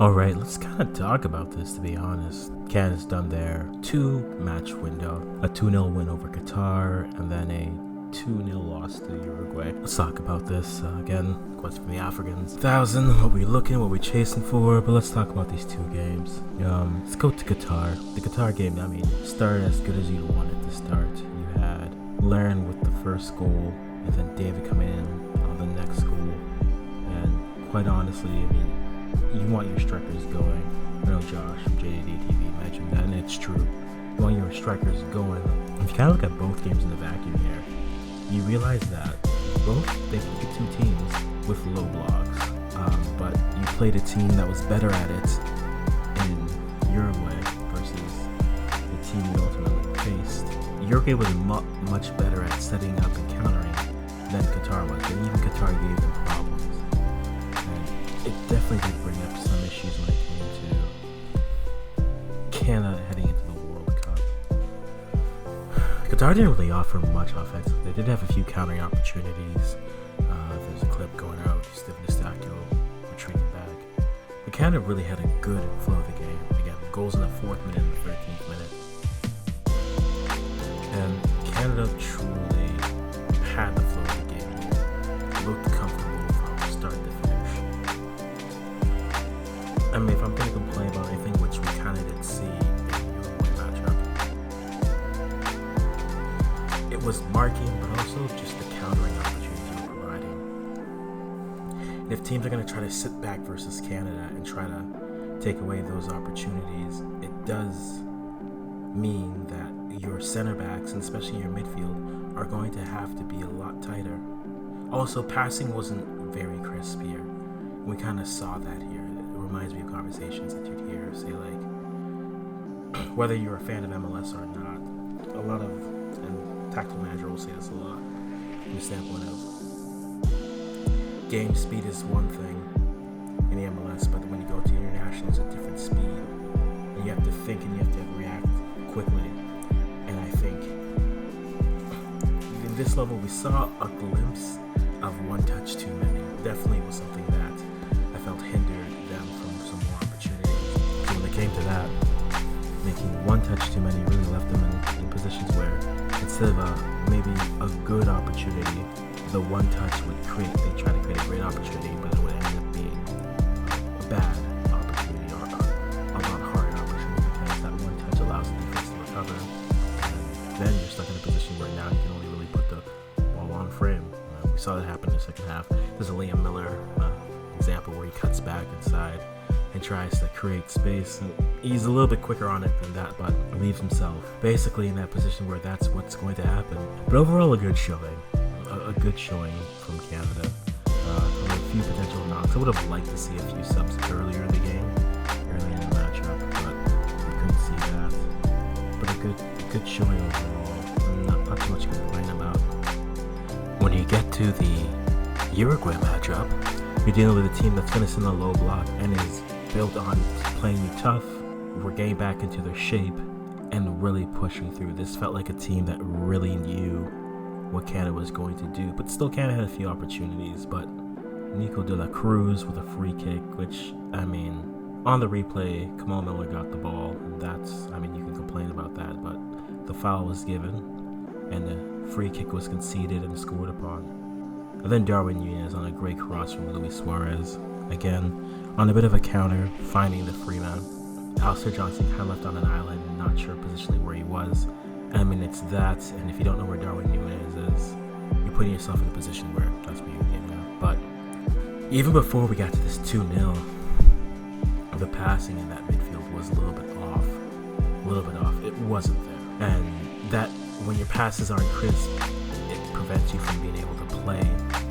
Alright, let's kind of talk about this, to be honest. Canada's done their 2-match window, a 2-0 win over Qatar, and then a 2-0 loss to Uruguay. Let's talk about this. Again, question from the Africans. 1,000, what we looking, what we chasing for, but let's talk about these 2 games. Let's go to Qatar. The Qatar game, started as good as you wanted to start. You had Laren with the first goal, and then David coming in on the next goal. And quite honestly, you want your strikers going. I know Josh from JDTV mentioned that, and it's true. You want your strikers going. If you kind of look at both games in the vacuum here, you realize that they played 2 teams with low blocks, but you played a team that was better at it in Uruguay versus the team you ultimately faced. Uruguay was much better at setting up and countering than Qatar was, and even Qatar gave them problems. It definitely did bring up some issues when it came to Canada heading into the World Cup. Qatar didn't really offer much offense. They did have a few countering opportunities. There's a clip going out, Stephen Eustachio retreating back. But Canada really had a good flow of the game. Again, goals in the 4th minute and the 13th minute. And Canada truly had the flow of the game. Looked comfortable from start to finish. If I'm going to complain about anything, which we kind of did see in the Uruguay matchup, it was marking, but also just the countering opportunities you were providing. And if teams are going to try to sit back versus Canada and try to take away those opportunities, it does mean that your center backs, and especially your midfield, are going to have to be a lot tighter. Also, passing wasn't very crisp here. We kind of saw that here. Reminds me of conversations that you'd hear say, like, whether you're a fan of MLS or not, a lot of, and tactical manager will say this a lot from the standpoint of game speed is one thing in the MLS, but when you go to international, it's a different speed, and you have to think and you have to react quickly. And I think in this level we saw a glimpse of one touch too many. Definitely was something that I felt hindered them from some more opportunities. So when it came to that, making one touch too many really left them in positions where instead of maybe a good opportunity, the one touch would they try to create a great opportunity, but it would end up being a bad opportunity or a lot harder opportunity, because that one touch allows the defense to recover, and then you're stuck in a position where now you can only really put the ball on frame. We saw that happen in the second half. There's a Liam Miller example where he cuts back inside and tries to create space, and he's a little bit quicker on it than that, but leaves himself basically in that position where that's what's going to happen. But overall, a good showing from Canada. A few potential knocks. I would have liked to see a few subs earlier in the game, early in the matchup, but we couldn't see that. But a good showing overall. Not too much to complain about. When you get to the Uruguay matchup, you're dealing with a team that's going to send a low block and is built on playing you tough. We're getting back into their shape and really pushing through. This felt like a team that really knew what Canada was going to do, but still Canada had a few opportunities. But Nico de la Cruz with a free kick, which, on the replay, Kamal Miller got the ball, and that's, you can complain about that, but the foul was given and the free kick was conceded and scored upon. And then Darwin Núñez on a great cross from Luis Suarez. Again, on a bit of a counter, finding the free man. Alistair Johnson kind of left on an island, not sure positionally where he was. It's that, and if you don't know where Darwin Núñez is, you're putting yourself in a position where that's where you're getting at. But even before we got to this 2-0, the passing in that midfield was a little bit off. It wasn't there. And that, when your passes aren't crisp, it prevents you from being able to play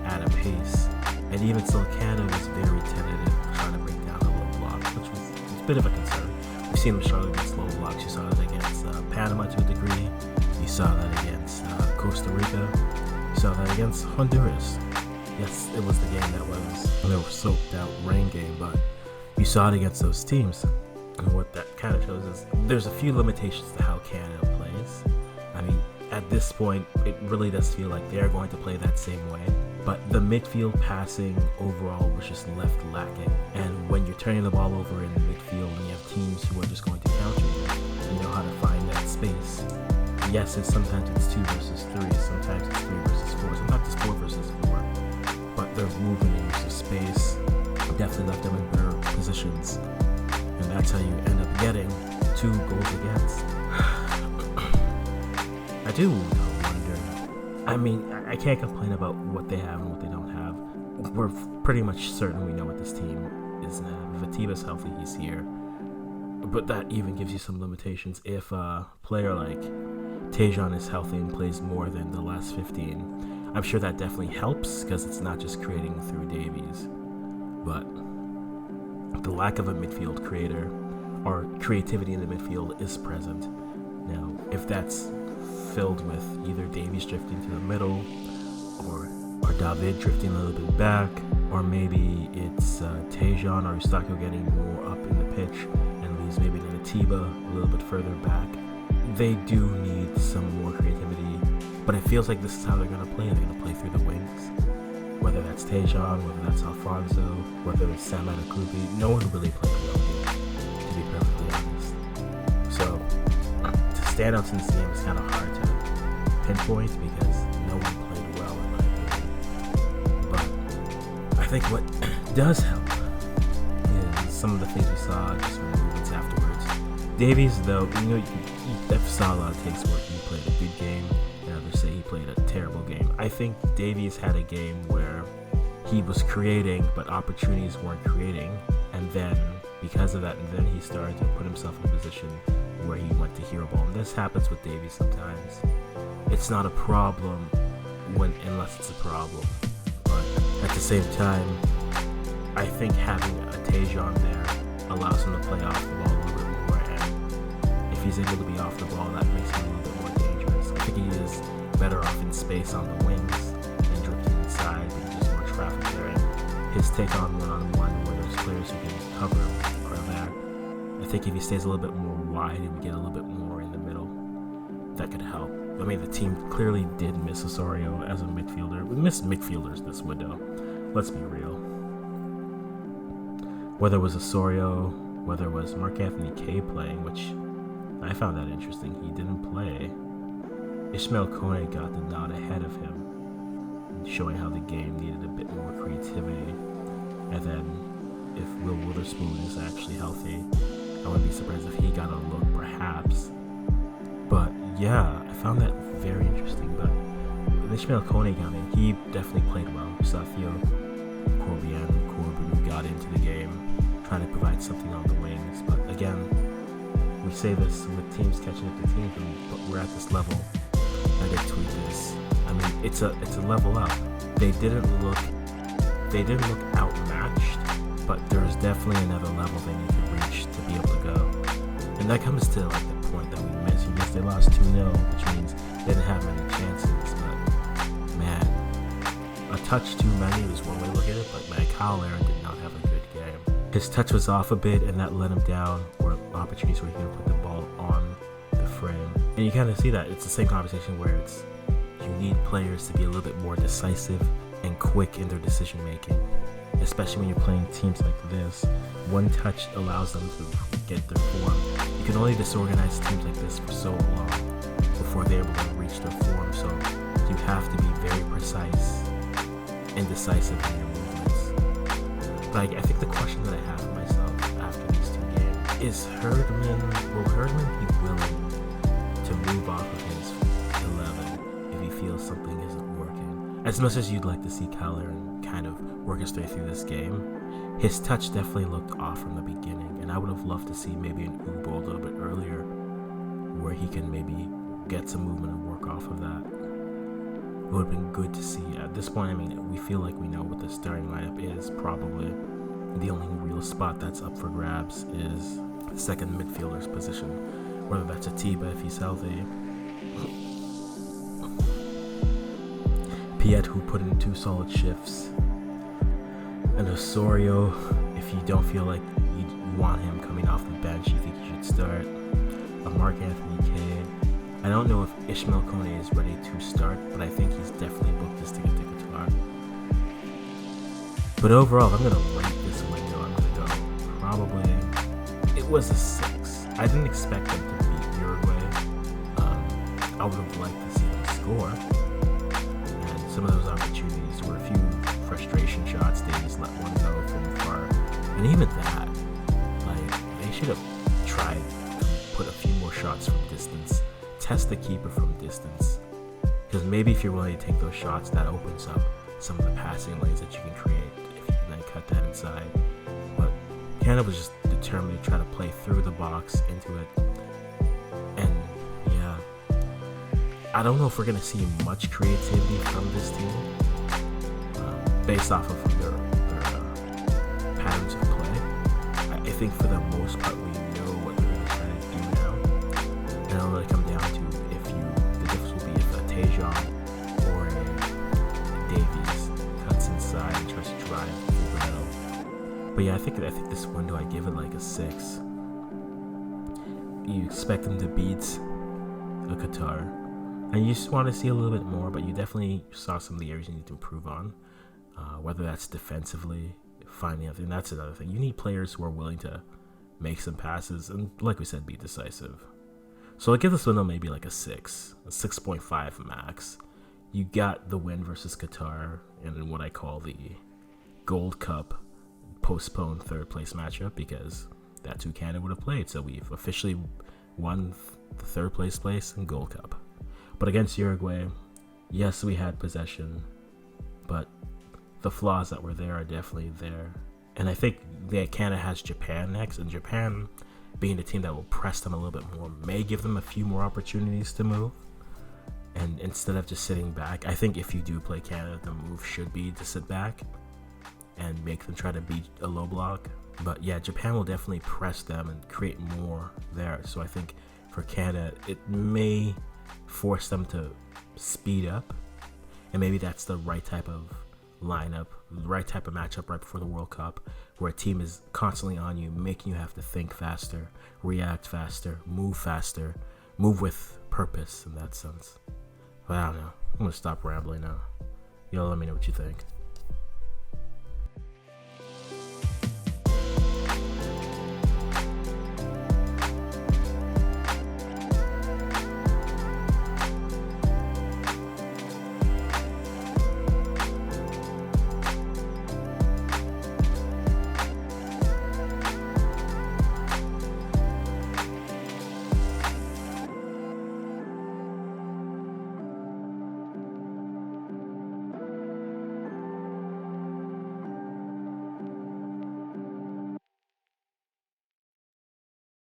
at a pace. And even so, Canada was very tentative trying to break down the low block, which was a bit of a concern. We've seen them struggle against low blocks. You saw that against Panama to a degree. You saw that against Costa Rica. You saw that against Honduras. Yes, it was the game that was a little soaked out rain game, but you saw it against those teams. And what that kind of shows is there's a few limitations to how Canada plays. At this point, it really does feel like they're going to play that same way. But the midfield passing overall was just left lacking. And when you're you're turning the ball over in the midfield and you have teams who are just going to counter you and know how to find that space. Yes, sometimes it's 2 versus 3, sometimes it's 3 versus 4, sometimes it's 4 versus 4, but their movement and use of space definitely left them in better positions, and that's how you end up getting 2 goals against. I do wonder. I mean, I can't complain about what they have and what they don't have. We're pretty much certain we know what this team is now. If Atiba's healthy, he's here. But that even gives you some limitations. If a player like Tejan is healthy and plays more than the last 15, I'm sure that definitely helps because it's not just creating through Davies. But the lack of a midfield creator or creativity in the midfield is present. Now, if that's filled with either Davies drifting to the middle or David drifting a little bit back, or maybe it's Tejan or Eustachio getting more up in the pitch and leaves maybe an Atiba a little bit further back, they do need some more creativity. But it feels like this is how they're going to play. They're going to play through the wings. Whether that's Tejan, whether that's Alfonso, whether it's Sam Adekubi, no one really played well here, to be perfectly honest. So, to stand out in this game is kind of hard to pinpoint because no one played well in my opinion. But I think what does help is some of the things we saw just from the movements afterwards. Davies, though, you saw a lot of takes where he played a good game, and others say he played a terrible game. I think Davies had a game where he was creating, but opportunities weren't creating, and then because of that, and then he started to put himself in a position where he went to hero ball. And this happens with Davies sometimes. It's not a problem unless it's a problem. But at the same time, I think having a Tejan there allows him to play off the ball a little bit more, and if he's able to be off the ball, that makes him a little bit more dangerous. I think he is better off in space on the wings and drifting inside, but there's more traffic there, and his take on one-on-one where there's players who can cover him are there. I think if he stays a little bit more wide and we get a little bit more in the middle, that could help. I mean, the team clearly did miss Osorio as a midfielder. We missed midfielders this window. Let's be real. Whether it was Osorio, whether it was Mark Anthony K playing, which I found that interesting. He didn't play. Ishmael Kone got the nod ahead of him, showing how the game needed a bit more creativity. And then, if Will Witherspoon is actually healthy, I wouldn't be surprised if he got a look, perhaps. But yeah, I found that very interesting. But when Ishmael Kone got in, he definitely played well. Safio, Corbian, Corbin got into the game, trying to provide something on the wings. But again, we say this with teams catching up to teams, but we're at this level. I did tweet this. I mean, it's a level up. They didn't look outmatched, but there's definitely another level they need to reach to be able to go. And that comes to like the point that we missed. Yes, they lost 2-0, which means they didn't have many chances. But man, a touch too many is one way to look at it. But man, Kyle Aaron did not have a good game. His touch was off a bit, and that let him down. Or opportunities where he could put the ball on the frame. And you kind of see that it's the same conversation where it's you need players to be a little bit more decisive and quick in their decision making, especially when you're playing teams like this. One touch allows them to get their form. You can only disorganize teams like this for so long before they're able to reach their form, so you have to be very precise and decisive in your movements. But I think the question that I have for myself after these 2 games is will Herdman be willing to move off of his 11 if he feels something isn't working? As much as you'd like to see Kyle Aaron kind of work his way through this game, his touch definitely looked off from the beginning, and I would have loved to see maybe an Ubo a little bit earlier where he can maybe get some movement and work off of that. It would have been good to see. At this point, I mean, we feel like we know what the starting lineup is. Probably the only real spot that's up for grabs is the second midfielder's position, whether that's Atiba if he's healthy, Piet, who put in 2 solid shifts, and Osorio, if you don't feel like you want him coming off the bench, you think he should start. A Mark Anthony K. I don't know if Ishmael Kone is ready to start, but I think he's definitely booked his ticket to Qatar. But overall, if I'm going to rate this window, I'm going to go it was a 6. I didn't expect them to beat Uruguay. I would have liked to see them score. And some of those opportunities were a few frustration shots. Davies let one go from far. And even that, like, they should have tried to put a few more shots from distance. Test the keeper from distance. Because maybe if you're willing to take those shots, that opens up some of the passing lanes that you can create if you can then cut that inside. But Canada was just determined to try to play through the box into it. And yeah, I don't know if we're going to see much creativity from this team based off of their patterns of play. I think for the most part, we know what they're going to try to do now. And it'll really come down to the difference will be if a Tejan or a Davies cuts inside and tries to drive through the middle. But yeah, I think this window, I give it like a 6. You expect them to beat a Qatar, and you just want to see a little bit more, but you definitely saw some of the areas you need to improve on, whether that's defensively, finding out, and that's another thing. You need players who are willing to make some passes, and like we said, be decisive. So I give this window maybe like a 6, a 6.5 max. You got the win versus Qatar in what I call the Gold Cup postponed third place matchup, because that's who Canada would have played. So we've officially won the third place in Gold Cup. But against Uruguay, yes, we had possession, but the flaws that were there are definitely there. And I think that Canada has Japan next, and Japan, being the team that will press them a little bit more, may give them a few more opportunities to move. And instead of just sitting back, I think if you do play Canada, the move should be to sit back and make them try to beat a low block. But yeah, Japan will definitely press them and create more there. So I think for Canada, it may force them to speed up. And maybe that's the right type of lineup, the right type of matchup right before the World Cup, where a team is constantly on you, making you have to think faster, react faster, move with purpose in that sense. But I don't know. I'm going to stop rambling now. Y'all let me know what you think.